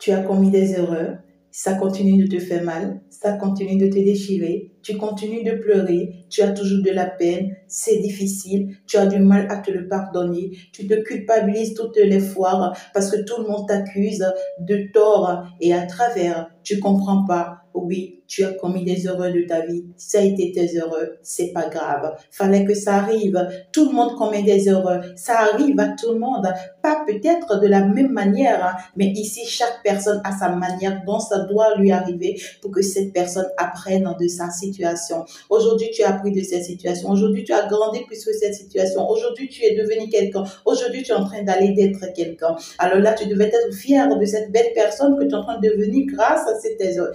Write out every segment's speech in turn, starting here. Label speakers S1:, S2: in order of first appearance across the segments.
S1: Tu as commis des erreurs, ça continue de te faire mal, ça continue de te déchirer, tu continues de pleurer, tu as toujours de la peine, c'est difficile, tu as du mal à te le pardonner, tu te culpabilises toutes les fois parce que tout le monde t'accuse de tort et à travers, tu comprends pas. Oui, tu as commis des erreurs de ta vie, ça a été tes erreurs, c'est pas grave, fallait que ça arrive, tout le monde commet des erreurs, ça arrive à tout le monde, pas peut-être de la même manière, mais ici chaque personne a sa manière dont ça doit lui arriver pour que cette personne apprenne de sa situation. Aujourd'hui, tu as appris de cette situation. Aujourd'hui, tu as grandi plus que cette situation. Aujourd'hui, tu es devenu quelqu'un. Aujourd'hui, tu es en train d'aller d'être quelqu'un. Alors là, tu devais être fier de cette belle personne que tu es en train de devenir grâce à cette erreur,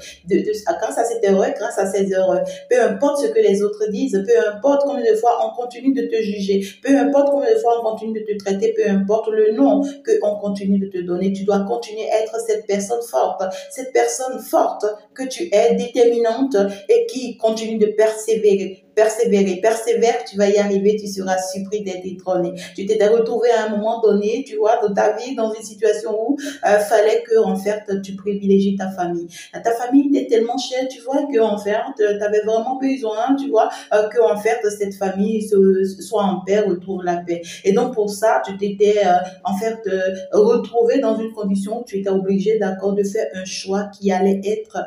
S1: grâce à cette erreur, grâce à ces erreurs. Peu importe ce que les autres disent, peu importe combien de fois on continue de te juger, peu importe combien de fois on continue de te traiter, peu importe le nom qu'on continue de te donner, tu dois continuer à être cette personne forte que tu es, déterminante et qui continue de persévérer. Persévère, tu vas y arriver, tu seras surpris d'être détrôné. Tu t'es retrouvé à un moment donné, tu vois, dans ta vie, dans une situation où fallait que, en fait, tu privilégies ta famille. Ta famille t'est tellement chère, tu vois, que, en fait, tu avais vraiment besoin, tu vois, que, en fait, cette famille soit en paix, retrouve la paix. Et donc, pour ça, tu t'étais, en fait, retrouvé dans une condition où tu étais obligé, d'accord, de faire un choix qui allait être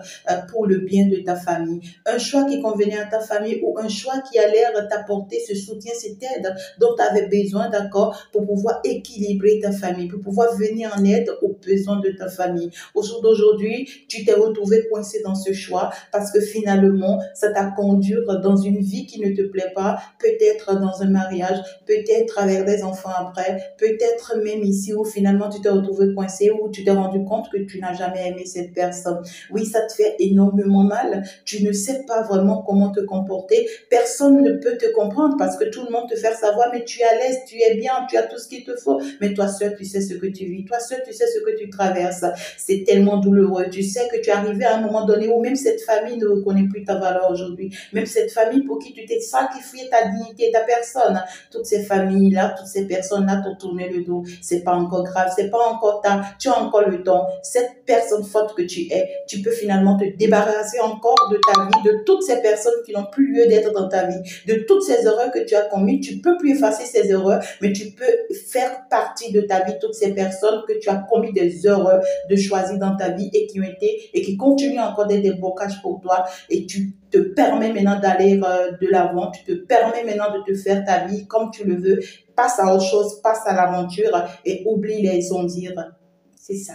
S1: pour le bien de ta famille. Un choix qui convenait à ta famille ou un choix qui allait t'apporter ce soutien, cette aide dont tu avais besoin, d'accord, pour pouvoir équilibrer ta famille, pour pouvoir venir en aide aux besoins de ta famille. Au jour d'aujourd'hui, tu t'es retrouvé coincé dans ce choix parce que finalement, ça t'a conduit dans une vie qui ne te plaît pas, peut-être dans un mariage, peut-être avec des enfants après, peut-être même ici où finalement tu t'es retrouvé coincé, où tu t'es rendu compte que tu n'as jamais aimé cette personne. Oui, ça te fait énormément mal. Tu ne sais pas vraiment comment te comporter. Personne ne peut te comprendre parce que tout le monde te fait savoir, mais tu es à l'aise, tu es bien, tu as tout ce qu'il te faut. Mais toi seul, tu sais ce que tu vis. Toi seul, tu sais ce que tu traverses. C'est tellement douloureux. Tu sais que tu es arrivé à un moment donné où même cette famille ne reconnaît plus ta valeur aujourd'hui. Même cette famille pour qui tu t'es sacrifié ta dignité, ta personne. Toutes ces familles-là, toutes ces personnes-là t'ont tourné le dos. C'est pas encore grave, c'est pas encore tard. Tu as encore le temps. Cette personne forte que tu es, tu peux finalement te débarrasser encore de ta vie, de toutes ces personnes qui n'ont plus lieu d'être dans ta vie, de toutes ces erreurs que tu as commises. Tu peux plus effacer ces erreurs, mais tu peux faire partie de ta vie toutes ces personnes que tu as commis des erreurs de choisir dans ta vie et qui ont été et qui continuent encore d'être des blocages pour toi. Et tu te permets maintenant d'aller de l'avant, tu te permets maintenant de te faire ta vie comme tu le veux. Passe à autre chose, passe à l'aventure et oublie les ondes. C'est ça.